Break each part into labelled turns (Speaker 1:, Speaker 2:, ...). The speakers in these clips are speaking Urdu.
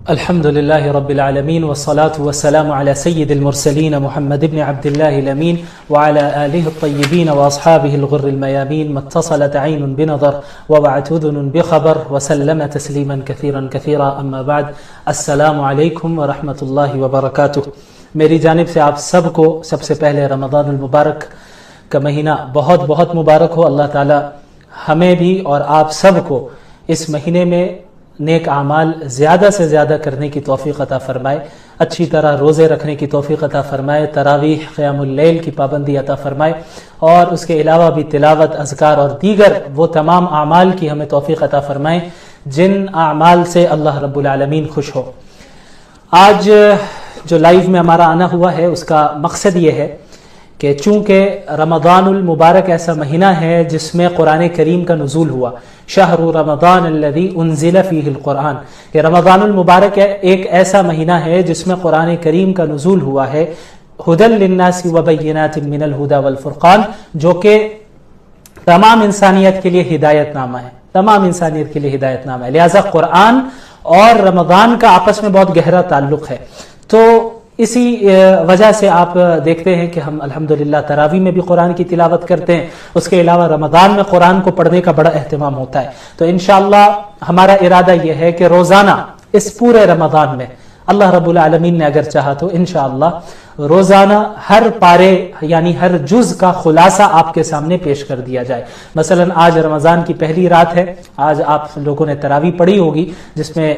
Speaker 1: الحمد لله رب العالمين والصلاة والسلام على سيد المرسلين محمد بن عبد الله الأمين وعلى آله الطيبين وأصحابه الغر الميامين ما اتصلت عين بنظر ووعت أذن بخبر وسلم تسليما كثيرا كثيرا أما بعد السلام عليكم ورحمة الله وبركاته. میری جانب سے آپ سب کو سب سے پہلے رمضان المبارک کا مہینہ بہت بہت مبارک ہو. اللہ تعالی ہمیں بھی اور آپ سب کو اس مہینے میں نیک اعمال زیادہ سے زیادہ کرنے کی توفیق عطا فرمائے, اچھی طرح روزے رکھنے کی توفیق عطا فرمائے, تراویح قیام اللیل کی پابندی عطا فرمائے, اور اس کے علاوہ بھی تلاوت, اذکار اور دیگر وہ تمام اعمال کی ہمیں توفیق عطا فرمائے جن اعمال سے اللہ رب العالمین خوش ہو. آج جو لائیو میں ہمارا آنا ہوا ہے اس کا مقصد یہ ہے کہ چونکہ رمضان المبارک ایسا مہینہ ہے جس میں قرآن کریم کا نزول ہوا, شہر رمضان الذی انزل فیہ القرآن, کہ رمضان المبارک ایک ایسا مہینہ ہے جس میں قرآن کریم کا نزول ہوا ہے, ھدی للناس وبینات من الھدی والفرقان, جو کہ تمام انسانیت کے لیے ہدایت نامہ ہے, تمام انسانیت کے لیے ہدایت نامہ ہے. لہذا قرآن اور رمضان کا آپس میں بہت گہرا تعلق ہے. تو اسی وجہ سے آپ دیکھتے ہیں کہ ہم الحمدللہ تراویح میں بھی قرآن کی تلاوت کرتے ہیں, اس کے علاوہ رمضان میں قرآن کو پڑھنے کا بڑا اہتمام ہوتا ہے. تو انشاءاللہ ہمارا ارادہ یہ ہے کہ روزانہ اس پورے رمضان میں اللہ رب العالمین نے اگر چاہا تو انشاءاللہ روزانہ ہر پارے یعنی ہر جز کا خلاصہ آپ کے سامنے پیش کر دیا جائے. مثلا آج رمضان کی پہلی رات ہے, آج آپ لوگوں نے تراویح پڑھی ہوگی جس میں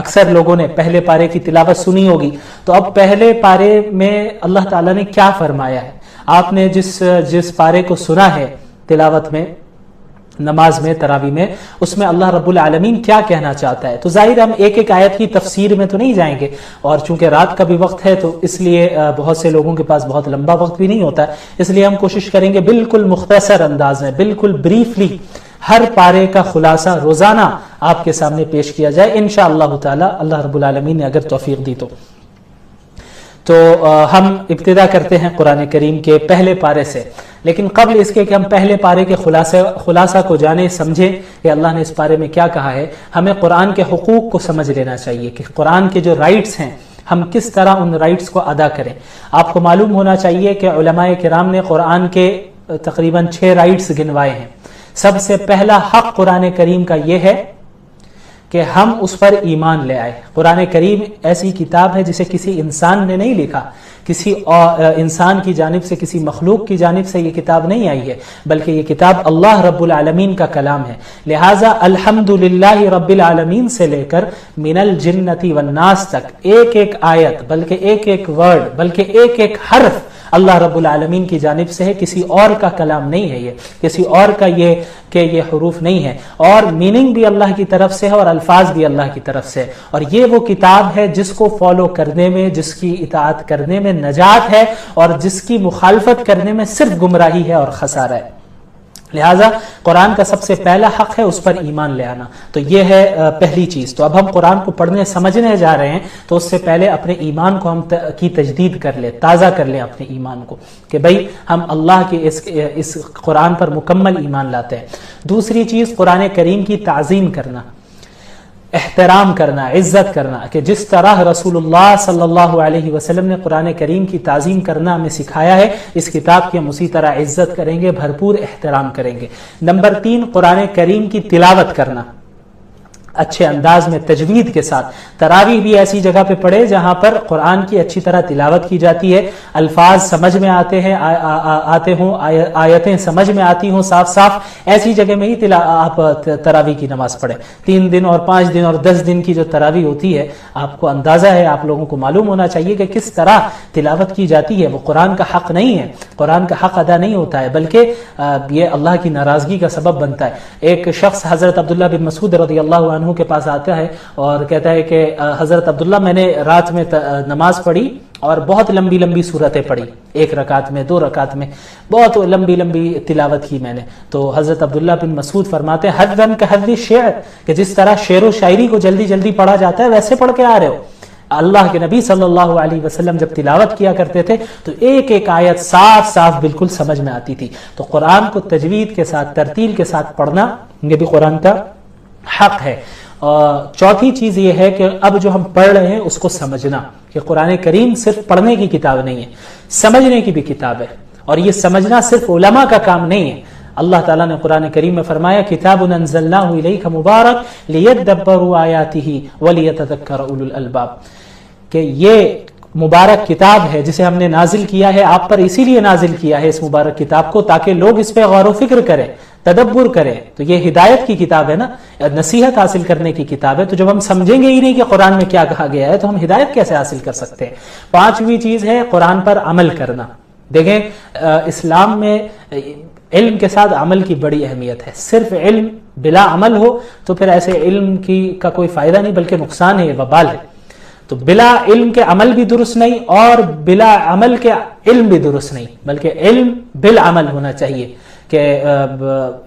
Speaker 1: اکثر لوگوں نے پہلے پارے کی تلاوت سنی ہوگی. تو اب پہلے پارے میں اللہ تعالیٰ نے کیا فرمایا ہے, آپ نے جس پارے کو سنا ہے تلاوت میں, نماز میں, تراویح میں, اس میں اللہ رب العالمین کیا کہنا چاہتا ہے. تو ظاہر ہم ایک ایک آیت کی تفسیر میں تو نہیں جائیں گے, اور چونکہ رات کا بھی وقت ہے تو اس لیے بہت سے لوگوں کے پاس بہت لمبا وقت بھی نہیں ہوتا, اس لیے ہم کوشش کریں گے بالکل مختصر انداز میں, بالکل بریفلی ہر پارے کا خلاصہ روزانہ آپ کے سامنے پیش کیا جائے انشاءاللہ تعالی, اللہ رب العالمین نے اگر توفیق دی تو ہم ابتدا کرتے ہیں قرآن کریم کے پہلے پارے سے. لیکن قبل اس کے کہ ہم پہلے پارے کے خلاصہ کو جانیں, سمجھیں کہ اللہ نے اس پارے میں کیا کہا ہے, ہمیں قرآن کے حقوق کو سمجھ لینا چاہیے کہ قرآن کے جو رائٹس ہیں ہم کس طرح ان رائٹس کو ادا کریں. آپ کو معلوم ہونا چاہیے کہ علماء کرام نے قرآن کے تقریباً 6 رائٹس گنوائے ہیں. سب سے پہلا حق قرآن کریم کا یہ ہے کہ ہم اس پر ایمان لے آئے. قرآن کریم ایسی کتاب ہے جسے کسی انسان نے نہیں لکھا, کسی انسان کی جانب سے, کسی مخلوق کی جانب سے یہ کتاب نہیں آئی ہے, بلکہ یہ کتاب اللہ رب العالمین کا کلام ہے. لہٰذا الحمدللہ رب العالمین سے لے کر من الجنۃ والناس تک ایک ایک آیت, بلکہ ایک ایک ورڈ, بلکہ ایک ایک حرف اللہ رب العالمین کی جانب سے ہے, کسی اور کا کلام نہیں ہے, یہ کسی اور کا یہ حروف نہیں ہے, اور میننگ بھی اللہ کی طرف سے ہے اور الفاظ بھی اللہ کی طرف سے. اور یہ وہ کتاب ہے جس کو فالو کرنے میں, جس کی اطاعت کرنے میں نجات ہے, اور جس کی مخالفت کرنے میں صرف گمراہی ہے اور خسارہ ہے. لہٰذا قرآن کا سب سے پہلا حق ہے اس پر ایمان لے آنا. تو یہ ہے پہلی چیز. تو اب ہم قرآن کو پڑھنے سمجھنے جا رہے ہیں تو اس سے پہلے اپنے ایمان کو ہم کی تجدید کر لیں, تازہ کر لیں اپنے ایمان کو, کہ بھئی ہم اللہ کے اس قرآن پر مکمل ایمان لاتے ہیں. دوسری چیز قرآن کریم کی تعظیم کرنا, احترام کرنا, عزت کرنا, کہ جس طرح رسول اللہ صلی اللہ علیہ وسلم نے قرآن کریم کی تعظیم کرنا ہمیں سکھایا ہے, اس کتاب کی ہم اسی طرح عزت کریں گے, بھرپور احترام کریں گے. نمبر 3 قرآن کریم کی تلاوت کرنا اچھے انداز میں, تجوید کے ساتھ. تراویح بھی ایسی جگہ پہ پڑھے جہاں پر قرآن کی اچھی طرح تلاوت کی جاتی ہے, الفاظ سمجھ میں آتے ہوں, آیتیں سمجھ میں آتی ہوں صاف صاف, ایسی جگہ میں ہی آپ تراویح کی نماز پڑھیں. 3 دن اور 5 دن اور 10 دن کی جو تراویح ہوتی ہے, آپ کو اندازہ ہے, آپ لوگوں کو معلوم ہونا چاہیے کہ کس طرح تلاوت کی جاتی ہے. وہ قرآن کا حق نہیں ہے, قرآن کا حق ادا نہیں ہوتا ہے, بلکہ یہ اللہ کی ناراضگی کا سبب بنتا ہے. ایک شخص حضرت عبداللہ بن مسعود رضی اللہ عنہ کے پاس آتا ہے اور کہتا ہے کہ حضرت عبداللہ میں نے رات میں نماز پڑھی اور بہت لمبی لمبی صورتیں پڑھی, 1 رکعت میں, 2 رکعت میں بہت لمبی لمبی تلاوت کی میں نے. تو حضرت عبداللہ بن مسعود فرماتے ہیں حذفاً کحذف الشعر, کہ جس طرح شعر و شاعری کو جلدی جلدی پڑھا جاتا ہے ویسے پڑھ کے آ رہے ہو. اللہ کے نبی صلی اللہ علیہ وسلم جب تلاوت کیا کرتے تھے تو ایک ایک آیت صاف صاف بالکل سمجھ میں آتی تھی. تو قرآن کو تجوید کے ساتھ, ترتیل کے ساتھ پڑھنا یہ بھی قرآن کا حق ہے. چوتھی چیز یہ ہے کہ اب جو ہم پڑھ رہے ہیں اس کو سمجھنا، کہ قرآن کریم صرف پڑھنے کی کتاب نہیں ہے، سمجھنے کی بھی کتاب ہے، اور یہ سمجھنا صرف علماء کا کام نہیں ہے۔ اللہ تعالیٰ نے قرآن کریم میں فرمایا کتاب انزلناہ الیک مبارک لیدبروا آیاتہ ولیتذکر اولو الالباب، کہ یہ مبارک کتاب ہے جسے ہم نے نازل کیا ہے آپ پر، اسی لیے نازل کیا ہے اس مبارک کتاب کو تاکہ لوگ اس پہ غور و فکر کریں، تدبر کریں۔ تو یہ ہدایت کی کتاب ہے نا، نصیحت حاصل کرنے کی کتاب ہے۔ تو جب ہم سمجھیں گے ہی نہیں کہ قرآن میں کیا کہا گیا ہے تو ہم ہدایت کیسے حاصل کر سکتے ہیں؟ پانچویں چیز ہے قرآن پر عمل کرنا۔ دیکھیں اسلام میں علم کے ساتھ عمل کی بڑی اہمیت ہے۔ صرف علم بلا عمل ہو تو پھر ایسے علم کا کوئی فائدہ نہیں بلکہ نقصان ہے، وبال ہے۔ تو بلا علم کے عمل بھی درست نہیں، اور بلا عمل کے علم بھی درست نہیں، بلکہ علم بالعمل ہونا چاہیے، کہ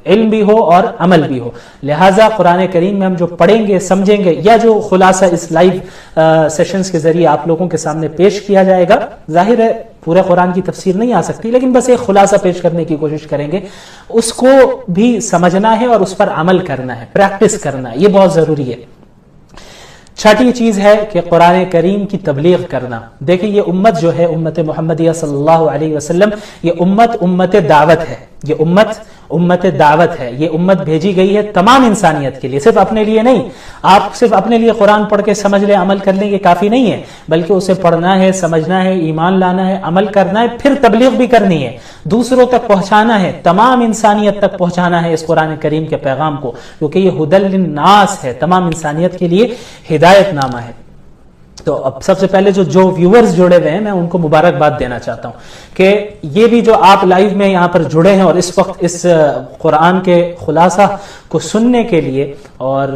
Speaker 1: علم بھی ہو اور عمل بھی ہو۔ لہٰذا قرآن کریم میں ہم جو پڑھیں گے، سمجھیں گے، یا جو خلاصہ اس لائیو سیشنز کے ذریعے آپ لوگوں کے سامنے پیش کیا جائے گا، ظاہر ہے پورے قرآن کی تفسیر نہیں آ سکتی، لیکن بس ایک خلاصہ پیش کرنے کی کوشش کریں گے، اس کو بھی سمجھنا ہے اور اس پر عمل کرنا ہے، پریکٹس کرنا ہے، یہ بہت ضروری ہے۔ چھٹی چیز ہے کہ قرآن کریم کی تبلیغ کرنا۔ دیکھیں یہ امت جو ہے، امت محمدیہ صلی اللہ علیہ وسلم، یہ امت دعوت ہے، یہ امت دعوت ہے، یہ امت بھیجی گئی ہے تمام انسانیت کے لیے، صرف اپنے لیے نہیں۔ آپ صرف اپنے لیے قرآن پڑھ کے سمجھ لیں، عمل کر لیں، یہ کافی نہیں ہے، بلکہ اسے پڑھنا ہے، سمجھنا ہے، ایمان لانا ہے، عمل کرنا ہے، پھر تبلیغ بھی کرنی ہے، دوسروں تک پہنچانا ہے، تمام انسانیت تک پہنچانا ہے اس قرآن کریم کے پیغام کو، کیونکہ یہ ہدی للناس ہے، تمام انسانیت کے لیے ہدایت نامہ ہے۔ تو اب سب سے پہلے جو ویورز جڑے ہوئے ہیں میں ان کو مبارکباد دینا چاہتا ہوں کہ یہ بھی جو آپ لائیو میں یہاں پر جڑے ہیں اور اس وقت اس قرآن کے خلاصہ کو سننے کے لیے اور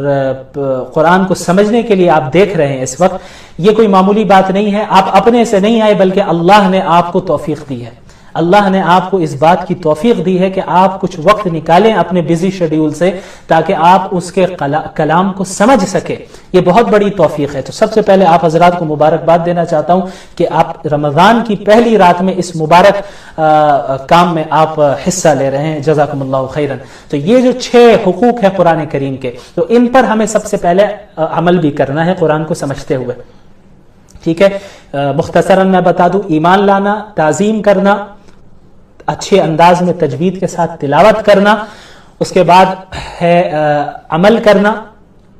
Speaker 1: قرآن کو سمجھنے کے لیے آپ دیکھ رہے ہیں اس وقت، یہ کوئی معمولی بات نہیں ہے، آپ اپنے سے نہیں آئے بلکہ اللہ نے آپ کو توفیق دی ہے۔ اللہ نے آپ کو اس بات کی توفیق دی ہے کہ آپ کچھ وقت نکالیں اپنے بزی شیڈیول سے تاکہ آپ اس کے کلام کو سمجھ سکیں، یہ بہت بڑی توفیق ہے۔ تو سب سے پہلے آپ حضرات کو مبارکباد دینا چاہتا ہوں کہ آپ رمضان کی پہلی رات میں اس مبارک کام میں آپ حصہ لے رہے ہیں، جزاکم اللہ خیرن۔ تو یہ جو 6 حقوق ہیں قرآن کریم کے، تو ان پر ہمیں سب سے پہلے عمل بھی کرنا ہے قرآن کو سمجھتے ہوئے، ٹھیک ہے؟ مختصراً میں بتا دوں، ایمان لانا، تعظیم کرنا، اچھے انداز میں تجوید کے ساتھ تلاوت کرنا، اس کے بعد ہے عمل کرنا،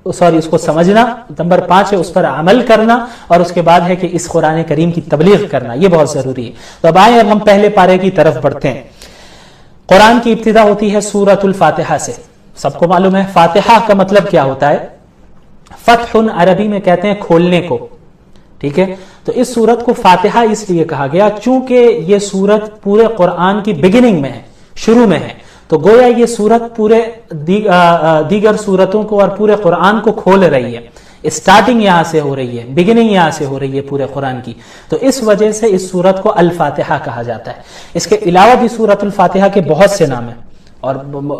Speaker 1: اس کو سمجھنا، نمبر 5 ہے اس پر عمل کرنا، اور اس کے بعد ہے کہ اس قرآن کریم کی تبلیغ کرنا، یہ بہت ضروری ہے۔ تو اب آئیں ہم پہلے پارے کی طرف بڑھتے ہیں۔ قرآن کی ابتدا ہوتی ہے سورۃ الفاتحہ سے۔ سب کو معلوم ہے فاتحہ کا مطلب کیا ہوتا ہے؟ فتح عربی میں کہتے ہیں کھولنے کو، ٹھیک ہے؟ تو اس سورت کو فاتحہ اس لیے کہا گیا چونکہ یہ سورت پورے قرآن کی بگننگ میں ہے، شروع میں ہے، تو گویا یہ سورت پورے دیگر سورتوں کو اور پورے قرآن کو کھول رہی ہے، اسٹارٹنگ یہاں سے ہو رہی ہے، بگننگ یہاں سے ہو رہی ہے پورے قرآن کی، تو اس وجہ سے اس سورت کو الفاتحہ کہا جاتا ہے۔ اس کے علاوہ بھی سورت الفاتحہ کے بہت سے نام ہیں، اور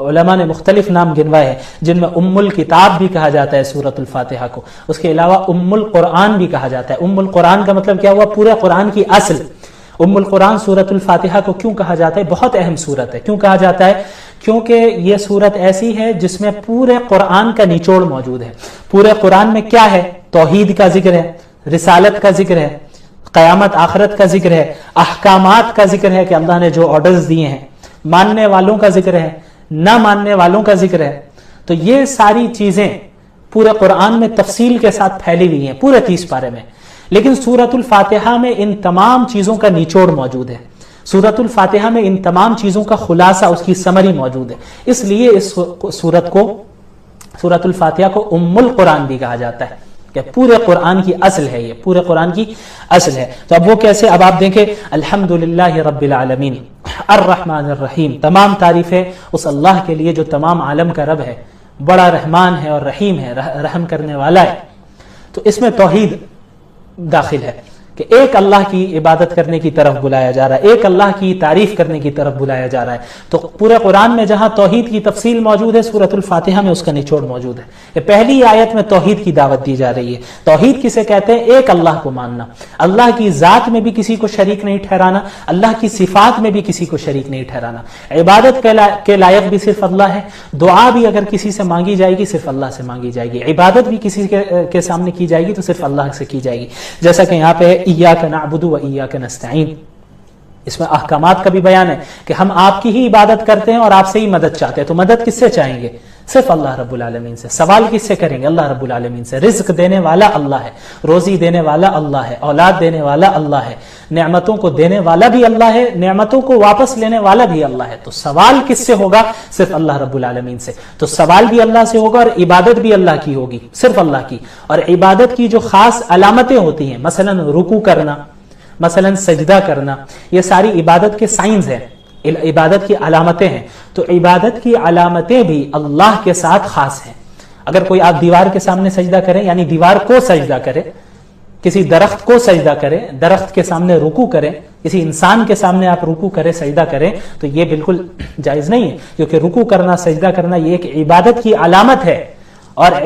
Speaker 1: علماء نے مختلف نام گنوائے ہیں، جن میں ام الکتاب بھی کہا جاتا ہے سورۃ الفاتحہ کو، اس کے علاوہ ام القرآن بھی کہا جاتا ہے۔ ام القرآن کا مطلب کیا ہوا؟ پورے قرآن کی اصل۔ ام القرآن سورۃ الفاتحہ کو کیوں کہا جاتا ہے؟ بہت اہم سورت ہے۔ کیوں کہا جاتا ہے؟ کیونکہ یہ سورت ایسی ہے جس میں پورے قرآن کا نچوڑ موجود ہے۔ پورے قرآن میں کیا ہے؟ توحید کا ذکر ہے، رسالت کا ذکر ہے، قیامت آخرت کا ذکر ہے، احکامات کا ذکر ہے کہ اللہ نے جو آرڈرز دیے ہیں، ماننے والوں کا ذکر ہے، نہ ماننے والوں کا ذکر ہے۔ تو یہ ساری چیزیں پورے قرآن میں تفصیل کے ساتھ پھیلی ہوئی ہیں پورے 30 پارے میں، لیکن سورۃ الفاتحہ میں ان تمام چیزوں کا نچوڑ موجود ہے۔ سورۃ الفاتحہ میں ان تمام چیزوں کا خلاصہ، اس کی سمری موجود ہے، اس لیے اس سورۃ الفاتحہ کو ام القرآن بھی کہا جاتا ہے کہ پورے قرآن کی اصل ہے، یہ پورے قرآن کی اصل ہے۔ تو اب وہ کیسے؟ اب آپ دیکھیں، الحمدللہ رب العالمین الرحمن الرحیم، تمام تعریفیں اس اللہ کے لیے جو تمام عالم کا رب ہے، بڑا رحمان ہے اور رحیم ہے، رحم کرنے والا ہے۔ تو اس میں توحید داخل ہے کہ ایک اللہ کی عبادت کرنے کی طرف بلایا جا رہا ہے، ایک اللہ کی تعریف کرنے کی طرف بلایا جا رہا ہے۔ تو پورے قرآن میں جہاں توحید کی تفصیل موجود ہے، سورۃ الفاتحہ میں اس کا نچوڑ موجود ہے۔ یہ پہلی آیت میں توحید کی دعوت دی جا رہی ہے۔ توحید کسے کہتے ہیں؟ ایک اللہ کو ماننا، اللہ کی ذات میں بھی کسی کو شریک نہیں ٹھہرانا، اللہ کی صفات میں بھی کسی کو شریک نہیں ٹھہرانا۔ عبادت کے لائق بھی صرف اللہ ہے، دعا بھی اگر کسی سے مانگی جائے گی صرف اللہ سے مانگی جائے گی، عبادت بھی کسی کے سامنے کی جائے گی تو صرف اللہ سے کی جائے گی۔ جیسا کہ یہاں پہ ایاک نعبد و ایاک نستعین، اس میں احکامات کا بھی بیان ہے کہ ہم آپ کی ہی عبادت کرتے ہیں اور آپ سے ہی مدد چاہتے ہیں۔ تو مدد کس سے چاہیں گے؟ صرف اللہ رب العالمین سے۔ سوال کس سے کریں گے؟ اللہ رب العالمین سے۔ رزق دینے والا اللہ ہے، روزی دینے والا اللہ ہے، اولاد دینے والا اللہ ہے، نعمتوں کو دینے والا بھی اللہ ہے، نعمتوں کو واپس لینے والا بھی اللہ ہے۔ تو سوال کس سے ہوگا؟ صرف اللہ رب العالمین سے۔ تو سوال بھی اللہ سے ہوگا اور عبادت بھی اللہ کی ہوگی، صرف اللہ کی۔ اور عبادت کی جو خاص علامتیں ہوتی ہیں، مثلا رکوع کرنا، مثلا سجدہ کرنا، یہ ساری عبادت کے سائنز ہیں، عبادت کی علامتیں ہیں۔ تو عبادت کی علامتیں بھی اللہ کے ساتھ خاص ہیں۔ اگر کوئی آپ دیوار کے سامنے سجدہ کریں، یعنی دیوار کو سجدہ کرے، کسی درخت کو سجدہ کرے، درخت کے سامنے رکوع کریں، کسی انسان کے سامنے آپ رکوع کریں، سجدہ کریں، تو یہ بالکل جائز نہیں ہے، کیونکہ رکوع کرنا، سجدہ کرنا یہ ایک عبادت کی علامت ہے، اور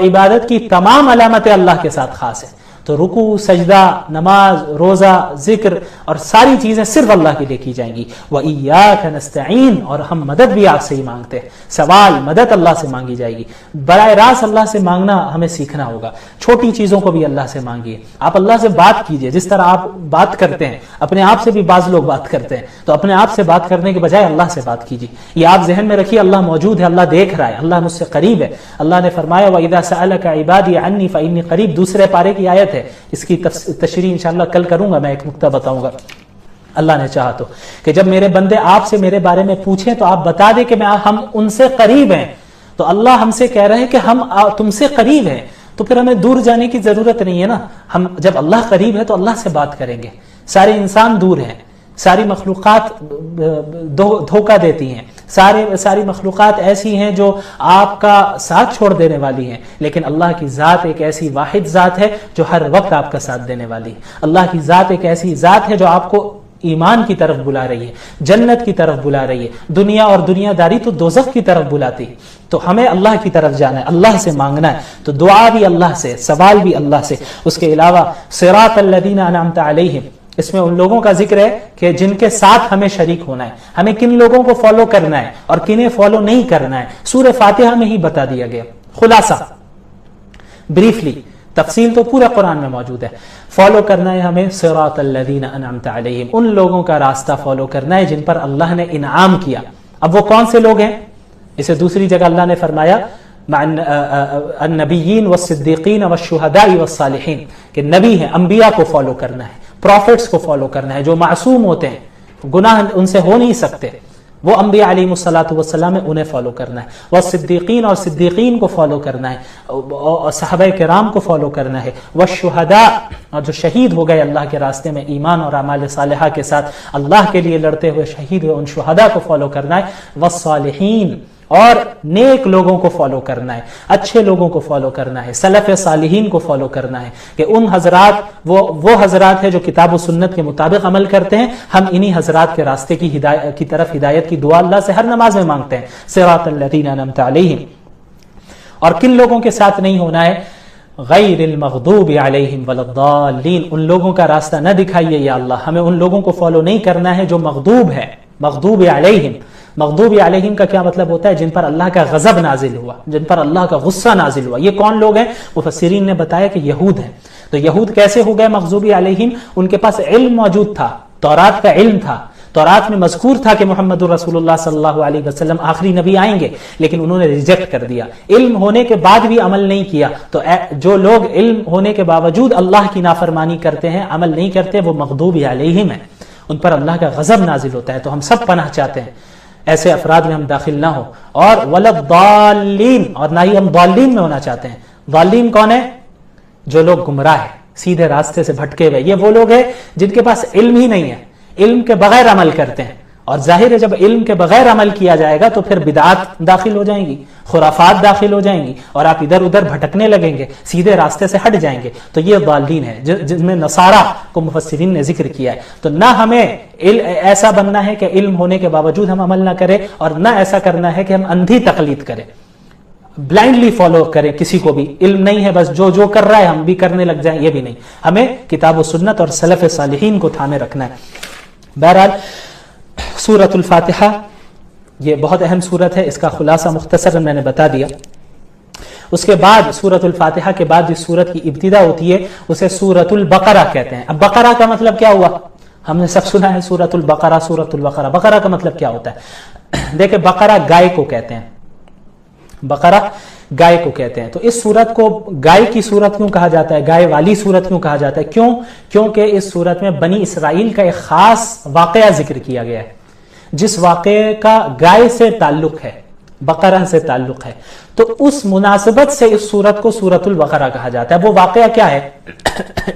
Speaker 1: عبادت کی تمام علامتیں اللہ کے ساتھ خاص ہیں۔ تو رکوع، سجدہ، نماز، روزہ، ذکر اور ساری چیزیں صرف اللہ کے لیے کی جائیں گی۔ وَإِيَّاكَ نَسْتَعِينُ، اور ہم مدد بھی آپ سے ہی مانگتے ہیں۔ سوال، مدد اللہ سے مانگی جائے گی۔ براہ راست اللہ سے مانگنا ہمیں سیکھنا ہوگا۔ چھوٹی چیزوں کو بھی اللہ سے مانگیے، آپ اللہ سے بات کیجئے، جس طرح آپ بات کرتے ہیں، اپنے آپ سے بھی بعض لوگ بات کرتے ہیں، تو اپنے آپ سے بات کرنے کے بجائے اللہ سے بات کیجئے۔ یہ آپ ذہن میں رکھیے، اللہ موجود ہے، اللہ دیکھ رہا ہے، اللہ مجھ سے قریب ہے۔ اللہ نے فرمایا وَإِذَا سَأَلَكَ عِبَادِي عَنِّي فَإِنِّي قَرِيب، دوسرے پارے کی آیت ہے، اس کی تشریح انشاءاللہ کل کروں گا، میں ایک نکتہ بتاؤں گا اللہ نے چاہا تو، کہ جب میرے بندے آپ سے میرے بارے میں پوچھیں تو آپ بتا دیں کہ ہم ان سے قریب ہیں۔ تو اللہ ہم سے کہہ رہے ہیں کہ ہم تم سے قریب ہیں، تو پھر ہمیں دور جانے کی ضرورت نہیں ہے نا۔ ہم جب اللہ قریب ہے تو اللہ سے بات کریں گے۔ سارے انسان دور ہیں، ساری مخلوقات دھوکہ دیتی ہیں، ساری مخلوقات ایسی ہیں جو آپ کا ساتھ چھوڑ دینے والی ہیں، لیکن اللہ کی ذات ایک ایسی واحد ذات ہے جو ہر وقت آپ کا ساتھ دینے والی ہے۔ اللہ کی ذات ایک ایسی ذات ہے جو آپ کو ایمان کی طرف بلا رہی ہے، جنت کی طرف بلا رہی ہے۔ دنیا اور دنیا داری تو دوزخ کی طرف بلاتی ہے۔ تو ہمیں اللہ کی طرف جانا ہے، اللہ سے مانگنا ہے۔ تو دعا بھی اللہ سے، سوال بھی اللہ سے۔ اس کے علاوہ صراط الذین انعمت علیہم، اس میں ان لوگوں کا ذکر ہے کہ جن کے ساتھ ہمیں شریک ہونا ہے، ہمیں کن لوگوں کو فالو کرنا ہے اور کنہیں فالو نہیں کرنا ہے، سورہ فاتحہ میں ہی بتا دیا گیا۔ خلاصہ بریفلی، تفصیل تو پورا قرآن میں موجود ہے۔ فالو کرنا ہے ہمیں صراط الذین انعمت علیہم، ان لوگوں کا راستہ فالو کرنا ہے جن پر اللہ نے انعام کیا۔ اب وہ کون سے لوگ ہیں؟ اسے دوسری جگہ اللہ نے فرمایا النبیین والصدیقین والشہداء والصالحین، کہ نبی ہیں، انبیاء کو فالو کرنا ہے، پروفٹس کو فالو کرنا ہے، جو معصوم ہوتے ہیں، گناہ ان سے ہو نہیں سکتے، وہ انبیاء علیہ الصلوۃ والسلام ہے، انہیں فالو کرنا ہے۔ والصدیقین، اور صدیقین کو فالو کرنا ہے، اور صحابہ کرام کو فالو کرنا ہے۔ والشہداء، اور جو شہید ہو گئے اللہ کے راستے میں ایمان اور اعمال صالحہ کے ساتھ اللہ کے لیے لڑتے ہوئے شہید ہوئے، ان شہداء کو فالو کرنا ہے۔ والصالحین، اور نیک لوگوں کو فالو کرنا ہے، اچھے لوگوں کو فالو کرنا ہے، سلف صالحین کو فالو کرنا ہے، کہ ان حضرات وہ حضرات ہیں جو کتاب و سنت کے مطابق عمل کرتے ہیں۔ ہم انہی حضرات کے راستے کی طرف ہدایت کی دعا اللہ سے ہر نماز میں مانگتے ہیں، صراط الذین انعمت علیہم۔ اور کن لوگوں کے ساتھ نہیں ہونا ہے؟ غیر المغضوب علیہم ولا الضالین، ان لوگوں کا راستہ نہ دکھائیے یا اللہ، ہمیں ان لوگوں کو فالو نہیں کرنا ہے جو مغضوب ہے، مغضوب علیہم۔ مغضوب علیہم کا کیا مطلب ہوتا ہے؟ جن پر اللہ کا غضب نازل ہوا، جن پر اللہ کا غصہ نازل ہوا۔ یہ کون لوگ ہیں؟ مفسرین نے بتایا کہ یہود ہیں۔ تو یہود کیسے ہو گئے مغضوب علیہم؟ ان کے پاس علم موجود تھا، تورات کا علم تھا، تورات میں مذکور تھا کہ محمد رسول اللہ صلی اللہ علیہ وسلم آخری نبی آئیں گے، لیکن انہوں نے ریجیکٹ کر دیا، علم ہونے کے بعد بھی عمل نہیں کیا۔ تو جو لوگ علم ہونے کے باوجود اللہ کی نافرمانی کرتے ہیں، عمل نہیں کرتے، وہ مغضوب علیہم ہیں، ان پر اللہ کا غضب نازل ہوتا ہے۔ تو ہم سب پناہ چاہتے ہیں ایسے افراد میں ہم داخل نہ ہو، اور ولا الضالین، اور نہ ہی ہم ضالین میں ہونا چاہتے ہیں۔ ضالین کون ہے؟ جو لوگ گمراہ ہیں، سیدھے راستے سے بھٹکے ہوئے، یہ وہ لوگ ہیں جن کے پاس علم ہی نہیں ہے، علم کے بغیر عمل کرتے ہیں، اور ظاہر ہے جب علم کے بغیر عمل کیا جائے گا تو پھر بدعات داخل ہو جائیں گی، خرافات داخل ہو جائیں گی، اور آپ ادھر ادھر بھٹکنے لگیں گے، سیدھے راستے سے ہٹ جائیں گے. تو یہ ضالین ہے جن میں نصارہ کو مفسرین نے ذکر کیا ہے. تو نہ ہمیں ایسا بننا ہے کہ علم ہونے کے باوجود ہم عمل نہ کریں، اور نہ ایسا کرنا ہے کہ ہم اندھی تقلید کریں، بلائنڈلی فالو کریں کسی کو بھی. علم نہیں ہے بس جو کر رہا ہے ہم بھی کرنے لگ جائیں، یہ بھی نہیں. ہمیں کتاب و سنت اور سلف صالحین کو تھامے رکھنا ہے. بہرحال سورۃ الفاتحہ یہ بہت اہم سورت ہے، اس کا خلاصہ مختصر میں نے بتا دیا. اس کے بعد سورۃ الفاتحہ کے بعد جس سورت کی ابتدا ہوتی ہے اسے سورۃ البقرہ کہتے ہیں. اب بقرہ کا مطلب کیا ہوا؟ ہم نے سب سنا ہے سورۃ البقرہ، سورۃ البقرہ. بقرہ کا مطلب کیا ہوتا ہے؟ دیکھیں بقرہ گائے کو کہتے ہیں، بقرہ گائے کو کہتے ہیں. تو اس سورت کو گائے کی سورت کیوں کہا جاتا ہے، گائے والی سورت کیوں کہا جاتا ہے؟ کیونکہ اس سورت میں بنی اسرائیل کا ایک خاص واقعہ ذکر کیا گیا ہے جس واقعے کا گائے سے تعلق ہے، بقرہ سے تعلق ہے. تو اس مناسبت سے اس سورت کو سورۃ البقرہ کہا جاتا ہے. وہ واقعہ کیا ہے؟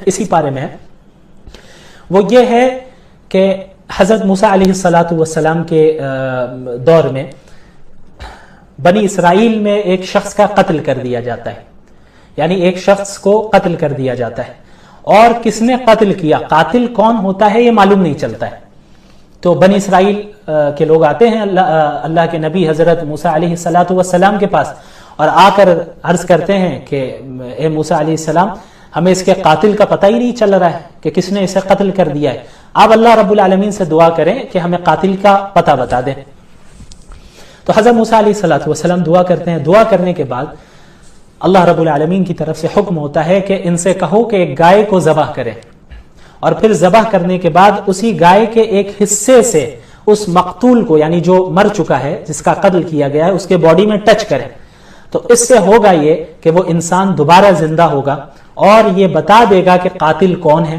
Speaker 1: اسی پارے میں وہ یہ ہے کہ حضرت موسیٰ علیہ السلام کے دور میں بنی اسرائیل میں ایک شخص کا قتل کر دیا جاتا ہے، یعنی ایک شخص کو قتل کر دیا جاتا ہے. اور کس نے قتل کیا، قاتل کون ہوتا ہے یہ معلوم نہیں چلتا ہے. تو بنی اسرائیل کے لوگ آتے ہیں اللہ کے نبی حضرت موسیٰ علیہ السلام کے پاس اور آ کر عرض کرتے ہیں کہ اے موسیٰ علیہ السلام ہمیں اس کے قاتل کا پتہ ہی نہیں چل رہا ہے کہ کس نے اسے قتل کر دیا ہے. آپ اللہ رب العالمین سے دعا کریں کہ ہمیں قاتل کا پتہ بتا دیں. تو حضرت موسیٰ علیہ السلام دعا کرتے ہیں. دعا کرنے کے بعد اللہ رب العالمین کی طرف سے حکم ہوتا ہے کہ ان سے کہو کہ ایک گائے کو ذبح کریں، اور پھر ذبح کرنے کے بعد اسی گائے کے ایک حصے سے اس مقتول کو، یعنی جو مر چکا ہے جس کا قتل کیا گیا ہے، اس کے باڈی میں ٹچ کریں. تو اس سے ہوگا یہ کہ وہ انسان دوبارہ زندہ ہوگا اور یہ بتا دے گا کہ قاتل کون ہے،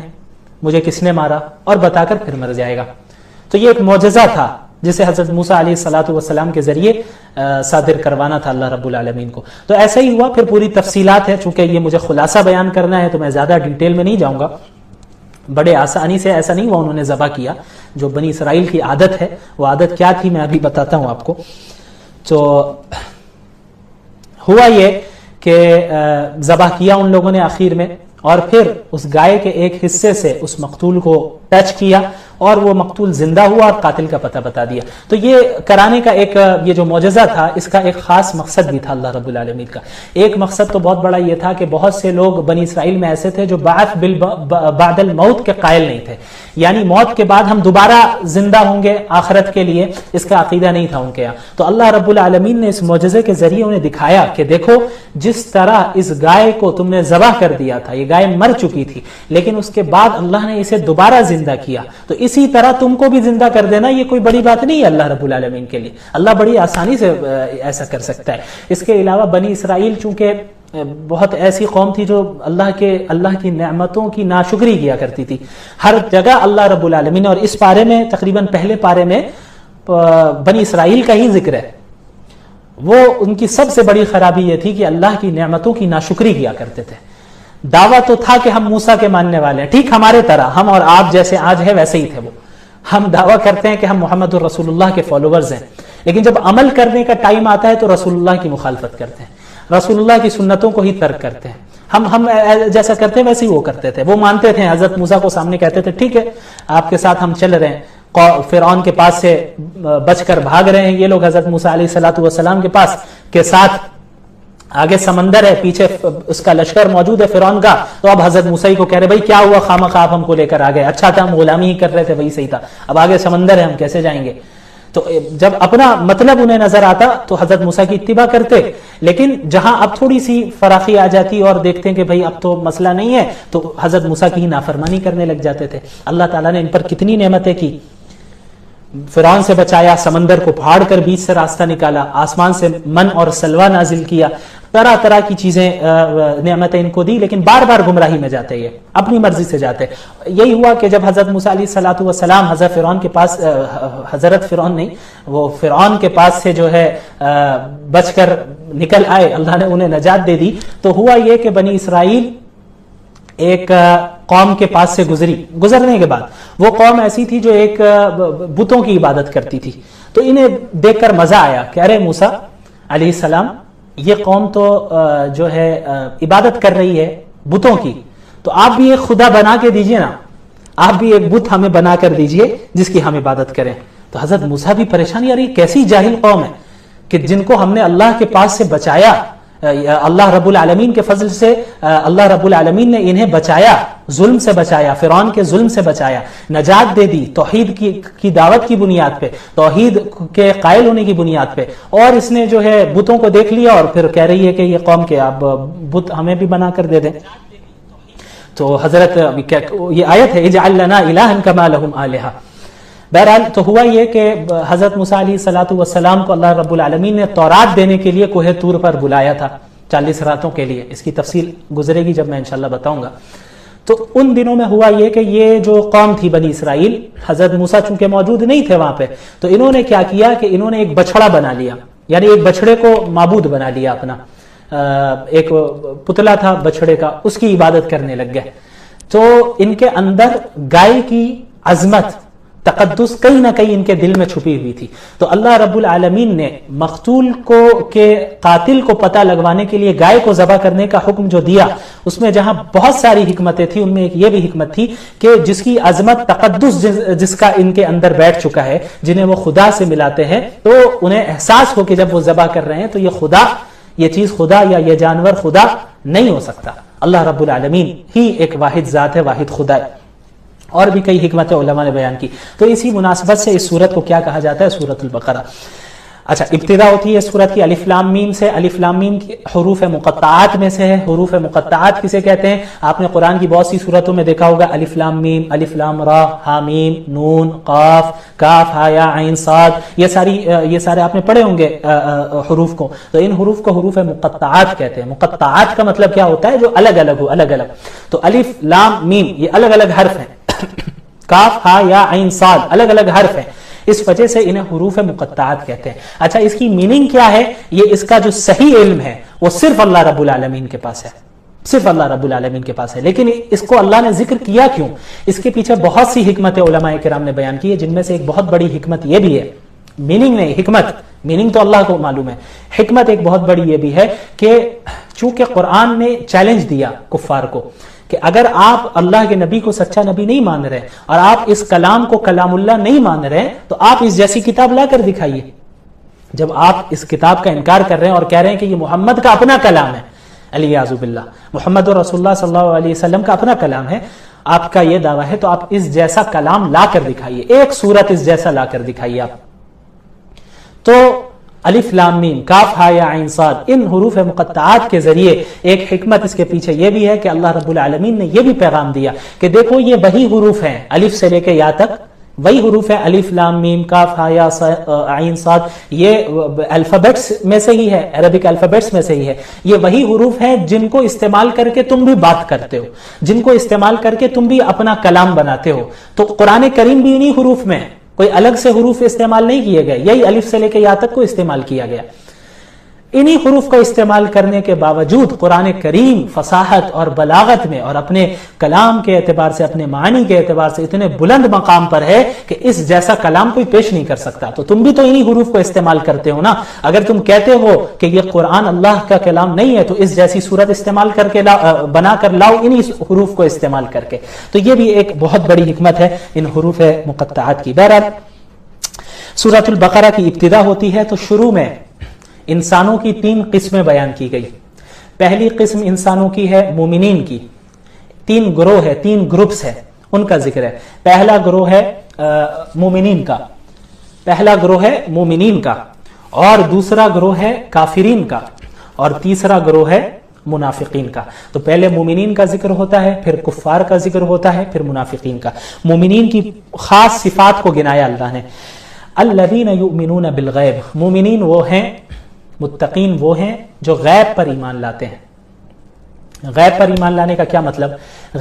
Speaker 1: مجھے کس نے مارا، اور بتا کر پھر مر جائے گا. تو یہ ایک معجزہ تھا جسے حضرت موسیٰ علیہ السلام کے ذریعے صادر کروانا تھا اللہ رب العالمین کو. تو ایسا ہی ہوا. پھر پوری تفصیلات ہے، چونکہ یہ مجھے خلاصہ بیان کرنا ہے تو میں زیادہ ڈیٹیل میں نہیں جاؤں گا. بڑے آسانی سے ایسا نہیں ہوا انہوں نے ذبح کیا، جو بنی اسرائیل کی عادت ہے وہ عادت کیا تھی میں ابھی بتاتا ہوں آپ کو. تو ہوا یہ کہ ذبح کیا ان لوگوں نے آخر میں، اور پھر اس گائے کے ایک حصے سے اس مقتول کو ٹچ کیا اور وہ مقتول زندہ ہوا اور قاتل کا پتہ بتا دیا. تو یہ کرانے کا ایک یہ جو معجزہ تھا اس کا ایک خاص مقصد بھی تھا اللہ رب العالمین کا. ایک مقصد تو بہت بڑا یہ تھا کہ بہت سے لوگ بنی اسرائیل میں ایسے تھے جو بعث بعد الموت کے قائل نہیں تھے، یعنی موت کے بعد ہم دوبارہ زندہ ہوں گے آخرت کے لیے، اس کا عقیدہ نہیں تھا ان کے یہاں. تو اللہ رب العالمین نے اس معجزے کے ذریعے انہیں دکھایا کہ دیکھو جس طرح اس گائے کو تم نے ذبح کر دیا تھا، یہ گائے مر چکی تھی لیکن اس کے بعد اللہ نے اسے دوبارہ زندہ کیا، تو اسی طرح تم کو بھی زندہ کر دینا یہ کوئی بڑی بات نہیں ہے اللہ رب العالمین کے لیے. اللہ بڑی آسانی سے ایسا کر سکتا ہے. اس کے علاوہ بنی اسرائیل چونکہ بہت ایسی قوم تھی جو اللہ کی نعمتوں کی ناشکری کیا کرتی تھی. ہر جگہ اللہ رب العالمین، اور اس پارے میں تقریباً پہلے پارے میں بنی اسرائیل کا ہی ذکر ہے. وہ ان کی سب سے بڑی خرابی یہ تھی کہ اللہ کی نعمتوں کی ناشکری کیا کرتے تھے. دعویٰ تو تھا کہ ہم موسیٰ کے ماننے والے ہیں، ٹھیک ہمارے طرح، ہم اور آپ جیسے آج ہے ویسے ہی تھے. وہ ہم دعویٰ کرتے ہیں کہ ہم محمد الرسول اللہ کے فالوورز ہیں، لیکن جب عمل کرنے کا ٹائم آتا ہے تو رسول اللہ کی مخالفت کرتے ہیں، رسول اللہ کی سنتوں کو ہی ترک کرتے ہیں. ہم جیسا کرتے ہیں ویسے ہی وہ کرتے تھے. وہ مانتے تھے، حضرت موسیٰ کو سامنے کہتے تھے ٹھیک ہے آپ کے ساتھ ہم چل رہے ہیں، فرعون کے پاس سے بچ کر بھاگ رہے ہیں یہ لوگ حضرت موسیٰ علیہ السلام کے پاس کے ساتھ، آگے سمندر ہے، پیچھے اس کا لشکر موجود ہے فرعون کا. تو اب حضرت موسیٰ کو کہہ رہے بھائی کیا ہوا، خامخواہ آپ ہم کو لے کر آگے، اچھا تھا ہم غلامی ہی کر رہے تھے، وہی صحیح تھا، اب آگے سمندر ہے ہم کیسے جائیں گے. تو جب اپنا مطلب انہیں نظر آتا تو حضرت موسیٰ کی اتباع کرتے، لیکن جہاں اب تھوڑی سی فراخی آ جاتی اور دیکھتے ہیں کہ بھئی اب تو مسئلہ نہیں ہے تو حضرت موسیٰ کی ہی نافرمانی کرنے لگ جاتے تھے. اللہ تعالیٰ نے ان پر کتنی نعمتیں کی، فرعون سے بچایا، سمندر کو پھاڑ کر بیچ سے راستہ نکالا، آسمان سے من اور سلوہ نازل کیا، طرح طرح کی چیزیں نعمتیں ان کو دی، لیکن بار بار گمراہی میں جاتے، یہ اپنی مرضی سے جاتے. یہی ہوا کہ جب حضرت موسیٰ علیہ السلام حضرت فرعون کے پاس، حضرت فرعون نہیں وہ فرعون کے پاس سے جو ہے بچ کر نکل آئے، اللہ نے انہیں نجات دے دی. تو ہوا یہ کہ بنی اسرائیل ایک قوم کے پاس سے گزرنے کے بعد وہ قوم ایسی تھی جو ایک بتوں کی عبادت کرتی تھی. تو انہیں دیکھ کر مزہ آیا کہ ارے موسیٰ علیہ السلام یہ قوم تو جو ہے عبادت کر رہی ہے بتوں کی, تو آپ بھی ایک خدا بنا کے دیجئے نا, آپ بھی ایک بت ہمیں بنا کر دیجئے جس کی ہم عبادت کریں. تو حضرت موسیٰ بھی پریشانی, یار یہ کیسی جاہل قوم ہے کہ جن کو ہم نے اللہ کے پاس سے بچایا, اللہ رب العالمین کے فضل سے اللہ رب العالمین نے انہیں بچایا, ظلم سے بچایا, فرعون کے ظلم سے بچایا, نجات دے دی توحید کی دعوت کی بنیاد پہ, توحید کے قائل ہونے کی بنیاد پہ, اور اس نے جو ہے بتوں کو دیکھ لیا اور پھر کہہ رہی ہے کہ یہ قوم کے اب بت ہمیں بھی بنا کر دے دیں. تو حضرت یہ آیت ہے اجعل لنا الہا کما لہم آلہہ. بہرحال تو ہوا یہ کہ حضرت موسیٰ علیہ السلام کو اللہ رب العالمین نے تورات دینے کے لیے کوہ طور پر بلایا تھا 40 راتوں کے لیے. اس کی تفصیل گزرے گی جب میں انشاءاللہ بتاؤں گا. تو ان دنوں میں ہوا یہ کہ یہ جو قوم تھی بنی اسرائیل, حضرت موسیٰ چونکہ موجود نہیں تھے وہاں پہ, تو انہوں نے کیا کیا کہ انہوں نے ایک بچڑا بنا لیا, یعنی ایک بچڑے کو معبود بنا لیا اپنا, ایک پتلا تھا بچڑے کا, اس کی عبادت کرنے لگ گئے. تو ان کے اندر گائے کی عظمت, تقدس کہیں نہ کہیں ان کے دل میں چھپی ہوئی تھی. تو اللہ رب العالمین نے مقتول کے قاتل کو پتہ لگوانے کے لیے گائے کو ذبح کرنے کا حکم جو دیا, اس میں جہاں بہت ساری حکمتیں تھیں, ان میں ایک یہ بھی حکمت تھی کہ جس کی عظمت, تقدس جس کا ان کے اندر بیٹھ چکا ہے, جنہیں وہ خدا سے ملاتے ہیں, تو انہیں احساس ہو کہ جب وہ ذبح کر رہے ہیں تو یہ خدا, یہ چیز خدا یا یہ جانور خدا نہیں ہو سکتا, اللہ رب العالمین ہی ایک واحد ذات ہے, واحد خدا ہے. اور بھی کئی حکمتیں علماء نے بیان کی. تو اسی مناسبت سے اس سورت کو کیا کہا جاتا ہے؟ سورۃ البقرہ. اچھا, ابتدا ہوتی ہے اس سورت کی الف لام میم سے. الف لام میم حروف مقطعات میں سے ہے. حروف مقطعات کسے کہتے ہیں؟ آپ نے قرآن کی بہت سی سورتوں میں دیکھا ہوگا الف لام میم, الف لام را, ہا میم, نون, قاف, کاف, ہا یا عین صاد, یہ سارے آپ نے پڑھے ہوں گے حروف کو. تو ان حروف کو حروف مقطعات کہتے ہیں. مقطعات کا مطلب کیا ہوتا ہے؟ جو الگ الگ ہو, الگ الگ. تو الف لام میم یہ الگ الگ حرف ہیں, کاف, ہا یا عین صاد الگ الگ حرف ہیں, اس وجہ سے انہیں حروف مقطعات کہتے ہیں. اچھا, اس کی میننگ کیا ہے؟ یہ اس کا جو صحیح علم ہے وہ صرف اللہ رب العالمین کے پاس ہے, صرف اللہ رب العالمین کے پاس ہے. لیکن اس کو اللہ نے ذکر کیا کیوں؟ اس کے پیچھے بہت سی حکمتیں علماء کرام نے بیان کی ہے, جن میں سے ایک بہت بڑی حکمت یہ بھی ہے, میننگ نہیں, حکمت, میننگ تو اللہ کو معلوم ہے, حکمت ایک بہت بڑی یہ بھی ہے کہ چونکہ قرآن نے چیلنج دیا کفار کو کہ اگر آپ اللہ کے نبی کو سچا نبی نہیں مان رہے اور آپ اس کلام کو کلام اللہ نہیں مان رہے, تو آپ اس جیسی کتاب لا کر دکھائیے. جب آپ اس کتاب کا انکار کر رہے ہیں اور کہہ رہے ہیں کہ یہ محمد کا اپنا کلام ہے, علیہ باللہ, محمد رسول اللہ صلی اللہ علیہ وسلم کا اپنا کلام ہے, آپ کا یہ دعویٰ ہے, تو آپ اس جیسا کلام لا کر دکھائیے, ایک سورت اس جیسا لا کر دکھائیے آپ. تو الف لام میم, کاف, ہا یا عین صاد, ان حروف مقطعات کے ذریعے ایک حکمت اس کے پیچھے یہ بھی ہے کہ اللہ رب العالمین نے یہ بھی پیغام دیا کہ دیکھو یہ وہی حروف ہیں, الف سے لے کے یا تک وہی حروف ہیں, الف لام میم, کاف, ہا یا عین صاد, یہ الفابیٹس میں سے ہی ہے, عربک الفابیٹس میں سے ہی ہے. یہ وہی حروف ہیں جن کو استعمال کر کے تم بھی بات کرتے ہو, جن کو استعمال کر کے تم بھی اپنا کلام بناتے ہو. تو قرآن کریم بھی انہی حروف میں, کوئی الگ سے حروف استعمال نہیں کیے گئے, یہی الف سے لے کے یا تک کو استعمال کیا گیا. انہی حروف کو استعمال کرنے کے باوجود قرآن کریم فصاحت اور بلاغت میں اور اپنے کلام کے اعتبار سے, اپنے معنی کے اعتبار سے اتنے بلند مقام پر ہے کہ اس جیسا کلام کوئی پیش نہیں کر سکتا. تو تم بھی تو انہی حروف کو استعمال کرتے ہو نا. اگر تم کہتے ہو کہ یہ قرآن اللہ کا کلام نہیں ہے, تو اس جیسی صورت استعمال کر کے بنا کر لاؤ انہی حروف کو استعمال کر کے. تو یہ بھی ایک بہت بڑی حکمت ہے ان حروف مقطعات کی. بہرحال سورۃ البقرہ کی ابتدا ہوتی ہے تو شروع میں انسانوں کی 3 قسمیں بیان کی گئی. پہلی قسم انسانوں کی ہے مومنین کی, 3 گروہ ہے, 3 گروپس ہے, ان کا ذکر ہے. پہلا گروہ ہے مومنین کا, پہلا گروہ ہے مومنین کا, اور دوسرا گروہ ہے کافرین کا, اور تیسرا گروہ ہے منافقین کا. تو پہلے مومنین کا ذکر ہوتا ہے, پھر کفار کا ذکر ہوتا ہے, پھر منافقین کا. مومنین کی خاص صفات کو گنایا اللہ نے. الذین یؤمنون بالغیب, مومنین وہ ہیں, متقین وہ ہیں جو غیب پر ایمان لاتے ہیں. غیب پر ایمان لانے کا کیا مطلب؟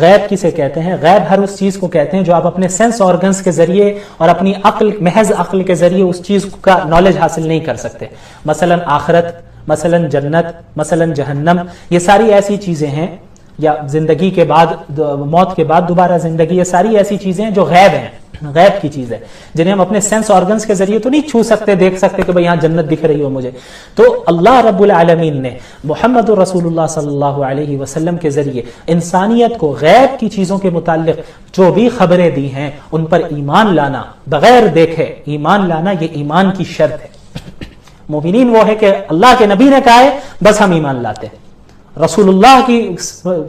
Speaker 1: غیب کسے کہتے ہیں؟ غیب ہر اس چیز کو کہتے ہیں جو آپ اپنے سینس آرگنز کے ذریعے اور اپنی عقل, محض عقل کے ذریعے اس چیز کا نالج حاصل نہیں کر سکتے. مثلا آخرت, مثلا جنت, مثلا جہنم, یہ ساری ایسی چیزیں ہیں یا زندگی کے بعد، موت کے بعد دوبارہ زندگی، یہ ساری ایسی چیزیں ہیں جو غیب ہیں، غیب کی چیز ہے، جنہیں ہم اپنے سینس آرگنز کے ذریعے تو نہیں چھو سکتے، دیکھ سکتے کہ بھئی یہاں جنت دکھ رہی ہو مجھے. تو اللہ رب العالمین نے محمد رسول اللہ صلی اللہ علیہ وسلم کے ذریعے انسانیت کو غیب کی چیزوں کے متعلق جو بھی خبریں دی ہیں ان پر ایمان لانا، بغیر دیکھے ایمان لانا، یہ ایمان کی شرط ہے. مومنین وہ ہے کہ اللہ کے نبی نے کہا ہے بس ہم ایمان لاتے ہیں. رسول اللہ کی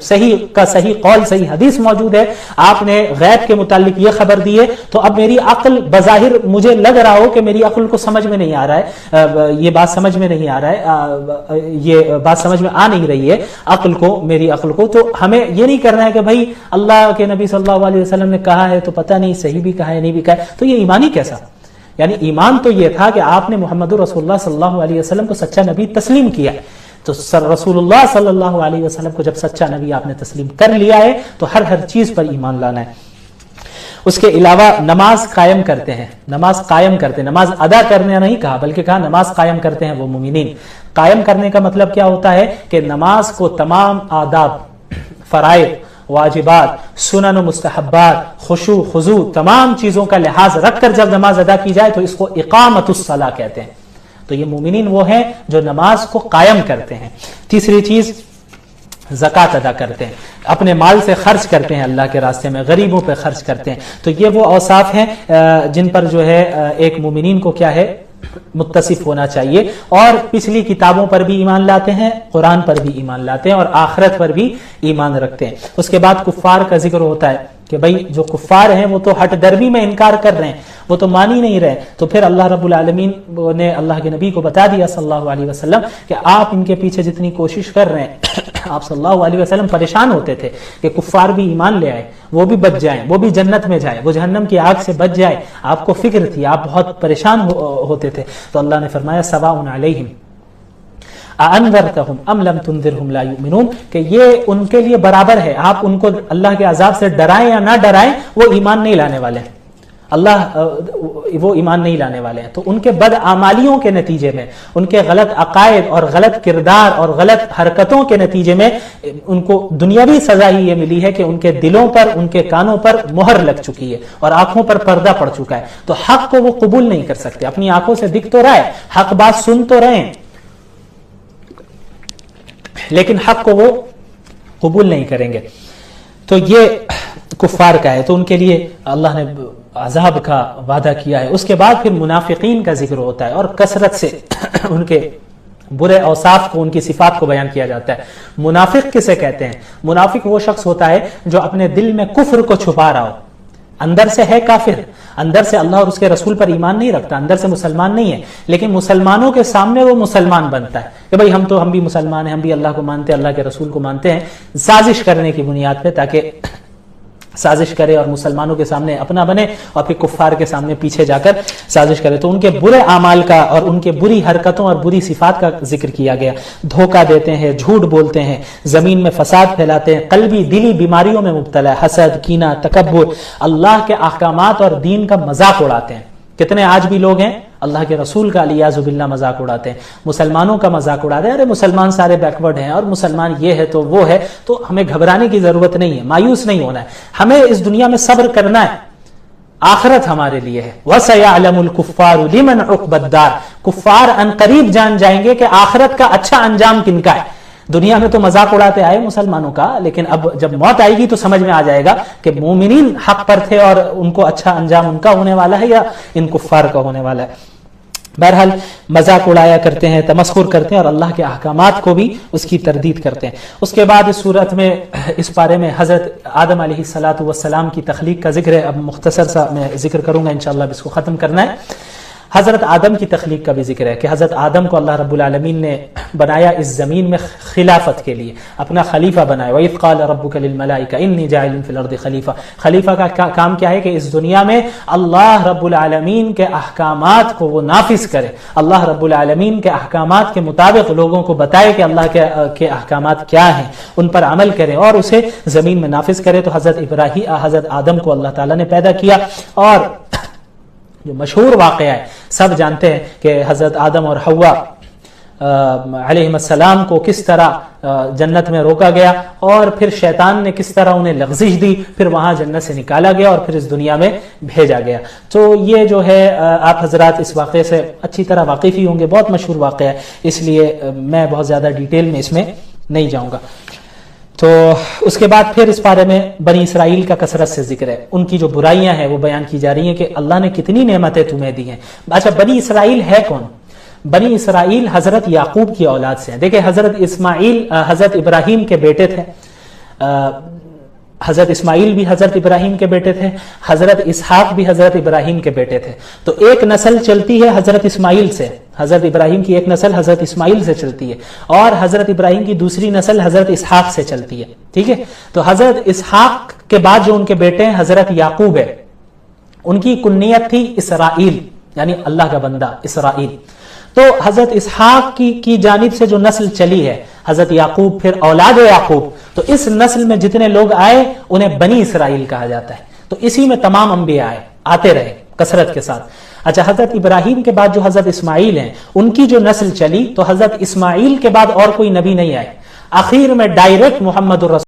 Speaker 1: صحیح قول، صحیح حدیث موجود ہے، آپ نے غیب کے متعلق یہ خبر دی ہے، تو اب میری عقل بظاہر مجھے لگ رہا ہو کہ میری عقل کو سمجھ میں نہیں آ رہا ہے، یہ بات سمجھ میں نہیں آ رہا ہے، یہ بات سمجھ میں آ نہیں رہی ہے عقل کو، میری عقل کو، تو ہمیں یہ نہیں کرنا ہے کہ بھائی اللہ کے نبی صلی اللہ علیہ وسلم نے کہا ہے تو پتہ نہیں صحیح بھی کہا ہے نہیں بھی کہا ہے، تو یہ ایمان ہی کیسا؟ یعنی ایمان تو یہ تھا کہ آپ نے محمد رسول اللہ صلی اللہ علیہ وسلم کو سچا نبی تسلیم کیا ہے. تو رسول اللہ صلی اللہ علیہ وسلم کو جب سچا نبی آپ نے تسلیم کر لیا ہے تو ہر چیز پر ایمان لانا ہے. اس کے علاوہ نماز قائم کرتے ہیں، نماز قائم کرتے ہیں، نماز ادا کرنے نہیں کہا بلکہ کہا نماز قائم کرتے ہیں وہ مومنین. قائم کرنے کا مطلب کیا ہوتا ہے کہ نماز کو تمام آداب، فرائض، واجبات، سنن و مستحبات، خشوع خضوع، تمام چیزوں کا لحاظ رکھ کر جب نماز ادا کی جائے تو اس کو اقامت الصلاۃ کہتے ہیں. تو یہ مومنین وہ ہیں جو نماز کو قائم کرتے ہیں. تیسری چیز زکوٰۃ ادا کرتے ہیں، اپنے مال سے خرچ کرتے ہیں اللہ کے راستے میں، غریبوں پہ خرچ کرتے ہیں. تو یہ وہ اوصاف ہیں جن پر جو ہے ایک مومنین کو کیا ہے متصف ہونا چاہیے. اور پچھلی کتابوں پر بھی ایمان لاتے ہیں، قرآن پر بھی ایمان لاتے ہیں، اور آخرت پر بھی ایمان رکھتے ہیں. اس کے بعد کفار کا ذکر ہوتا ہے کہ بھئی جو کفار ہیں وہ تو ہٹ درمی میں انکار کر رہے ہیں، وہ تو مان ہی نہیں رہے. تو پھر اللہ رب العالمین نے اللہ کے نبی کو بتا دیا صلی اللہ علیہ وسلم کہ آپ ان کے پیچھے جتنی کوشش کر رہے ہیں، آپ صلی اللہ علیہ وسلم پریشان ہوتے تھے کہ کفار بھی ایمان لے آئے، وہ بھی بچ جائیں، وہ بھی جنت میں جائیں، وہ جہنم کی آگ سے بچ جائے. آپ کو فکر تھی، آپ بہت پریشان ہوتے تھے. تو اللہ نے فرمایا سواء علیہم اانذرتہم ام لم تنذرہم لا یؤمنون، کہ یہ ان کے لیے برابر ہے، آپ ان کو اللہ کے عذاب سے ڈرائیں یا نہ ڈرائیں، وہ ایمان نہیں لانے والے ہیں. وہ ایمان نہیں لانے والے ہیں. تو ان کے بدعمالیوں کے نتیجے میں، ان کے غلط عقائد اور غلط کردار اور غلط حرکتوں کے نتیجے میں ان کو دنیاوی سزا ہی یہ ملی ہے کہ ان کے دلوں پر، ان کے کانوں پر مہر لگ چکی ہے اور آنکھوں پر پردہ پڑ چکا ہے. تو حق کو وہ قبول نہیں کر سکتے. اپنی آنکھوں سے دکھ تو رہا ہے، حق بات سن تو رہے ہیں، لیکن حق کو وہ قبول نہیں کریں گے. تو یہ کفار کا ہے. تو ان کے لیے اللہ نے عذاب کا وعدہ کیا ہے. اس کے بعد پھر منافقین کا ذکر ہوتا ہے اور کثرت سے ان کے برے اوصاف کو، ان کی صفات کو بیان کیا جاتا ہے. منافق کسے کہتے ہیں؟ منافق وہ شخص ہوتا ہے جو اپنے دل میں کفر کو چھپا رہا ہو، اندر سے ہے کافر، اندر سے اللہ اور اس کے رسول پر ایمان نہیں رکھتا، اندر سے مسلمان نہیں ہے، لیکن مسلمانوں کے سامنے وہ مسلمان بنتا ہے کہ بھئی ہم بھی مسلمان ہیں، ہم بھی اللہ کو مانتے ہیں، اللہ کے رسول کو مانتے ہیں، سازش کرنے کی بنیاد پہ، تاکہ سازش کرے اور مسلمانوں کے سامنے اپنا بنے اور پھر کفار کے سامنے پیچھے جا کر سازش کرے. تو ان کے برے اعمال کا اور ان کے بری حرکتوں اور بری صفات کا ذکر کیا گیا. دھوکہ دیتے ہیں، جھوٹ بولتے ہیں، زمین میں فساد پھیلاتے ہیں، قلبی دلی بیماریوں میں مبتلا ہے، حسد، کینہ، تکبر، اللہ کے احکامات اور دین کا مذاق اڑاتے ہیں. کتنے آج بھی لوگ ہیں اللہ کے رسول کا علیاذ باللہ مذاق اڑاتے ہیں، مسلمانوں کا مذاق اڑاتے ہیں. ارے مسلمان سارے بیکورڈ ہیں اور مسلمان یہ ہے تو وہ ہے. تو ہمیں گھبرانے کی ضرورت نہیں ہے، مایوس نہیں ہونا ہے. ہمیں اس دنیا میں صبر کرنا ہے، آخرت ہمارے لیے ہے. وَسَيَعْلَمُ الْكُفَّارُ لِمَنْ عُقْبَى الدَّارِ، کفار ان قریب جان جائیں گے کہ آخرت کا اچھا انجام کن کا ہے. دنیا میں تو مذاق اڑاتے آئے مسلمانوں کا، لیکن اب جب موت آئے گی تو سمجھ میں آ جائے گا کہ مومنین حق پر تھے اور ان کو اچھا انجام ان کا ہونے والا ہے یا ان کفار کا ہونے والا ہے. بہرحال مذاق اڑایا کرتے ہیں، تمسخر کرتے ہیں اور اللہ کے احکامات کو بھی اس کی تردید کرتے ہیں. اس کے بعد اس صورت میں، اس پارے میں حضرت آدم علیہ الصلاۃ والسلام کی تخلیق کا ذکر ہے. اب مختصر سا میں ذکر کروں گا، انشاءاللہ اب اس کو ختم کرنا ہے. حضرت آدم کی تخلیق کا بھی ذکر ہے کہ حضرت آدم کو اللہ رب العالمین نے بنایا اس زمین میں خلافت کے لیے، اپنا خلیفہ بنایا. وَإِذْ قَالَ رَبُّكَ لِلْمَلَائِكَةِ إِنِّي جَاعِلٌ فِي الْأَرْضِ خلیفہ. خلیفہ کا کام کیا ہے کہ اس دنیا میں اللہ رب العالمین کے احکامات کو وہ نافذ کرے، اللہ رب العالمین کے احکامات کے مطابق لوگوں کو بتائے کہ اللہ کے احکامات کیا ہیں، ان پر عمل کرے اور اسے زمین میں نافذ کرے. تو حضرت آدم کو اللہ تعالیٰ نے پیدا کیا. اور جو مشہور واقعہ ہے، سب جانتے ہیں کہ حضرت آدم اور حوا علیہ السلام کو کس طرح جنت میں روکا گیا اور پھر شیطان نے کس طرح انہیں لغزش دی، پھر وہاں جنت سے نکالا گیا اور پھر اس دنیا میں بھیجا گیا۔ تو یہ جو ہے آپ حضرات اس واقعے سے اچھی طرح واقف ہی ہوں گے، بہت مشہور واقعہ ہے، اس لیے میں بہت زیادہ ڈیٹیل میں اس میں نہیں جاؤں گا۔ تو اس کے بعد پھر اس بارے میں بنی اسرائیل کا کثرت سے ذکر ہے، ان کی جو برائیاں ہیں وہ بیان کی جا رہی ہیں کہ اللہ نے کتنی نعمتیں تمہیں دی ہیں۔ اچھا، بنی اسرائیل ہے کون؟ بنی اسرائیل حضرت یعقوب کی اولاد سے ہیں۔ دیکھیں حضرت اسماعیل حضرت ابراہیم کے بیٹے تھے، حضرت اسماعیل بھی حضرت ابراہیم کے بیٹے تھے، حضرت اسحاق بھی حضرت ابراہیم کے بیٹے تھے۔ تو ایک نسل چلتی ہے حضرت اسماعیل سے، حضرت ابراہیم کی ایک نسل حضرت اسماعیل سے چلتی ہے، اور حضرت ابراہیم کی دوسری نسل حضرت اسحاق سے چلتی ہے، ٹھیک ہے۔ تو حضرت اسحاق کے بعد جو ان کے بیٹے ہیں حضرت یعقوب ہے، ان کی کنیت تھی اسرائیل، یعنی اللہ کا بندہ اسرائیل۔ تو حضرت اسحاق کی جانب سے جو نسل چلی ہے حضرت یعقوب، پھر اولاد یعقوب، تو اس نسل میں جتنے لوگ آئے انہیں بنی اسرائیل کہا جاتا ہے۔ تو اسی میں تمام انبیاء آتے رہے کثرت کے ساتھ۔ اچھا، حضرت ابراہیم کے بعد جو حضرت اسماعیل ہیں ان کی جو نسل چلی، تو حضرت اسماعیل کے بعد اور کوئی نبی نہیں آئے، آخر میں ڈائریکٹ محمد الرسول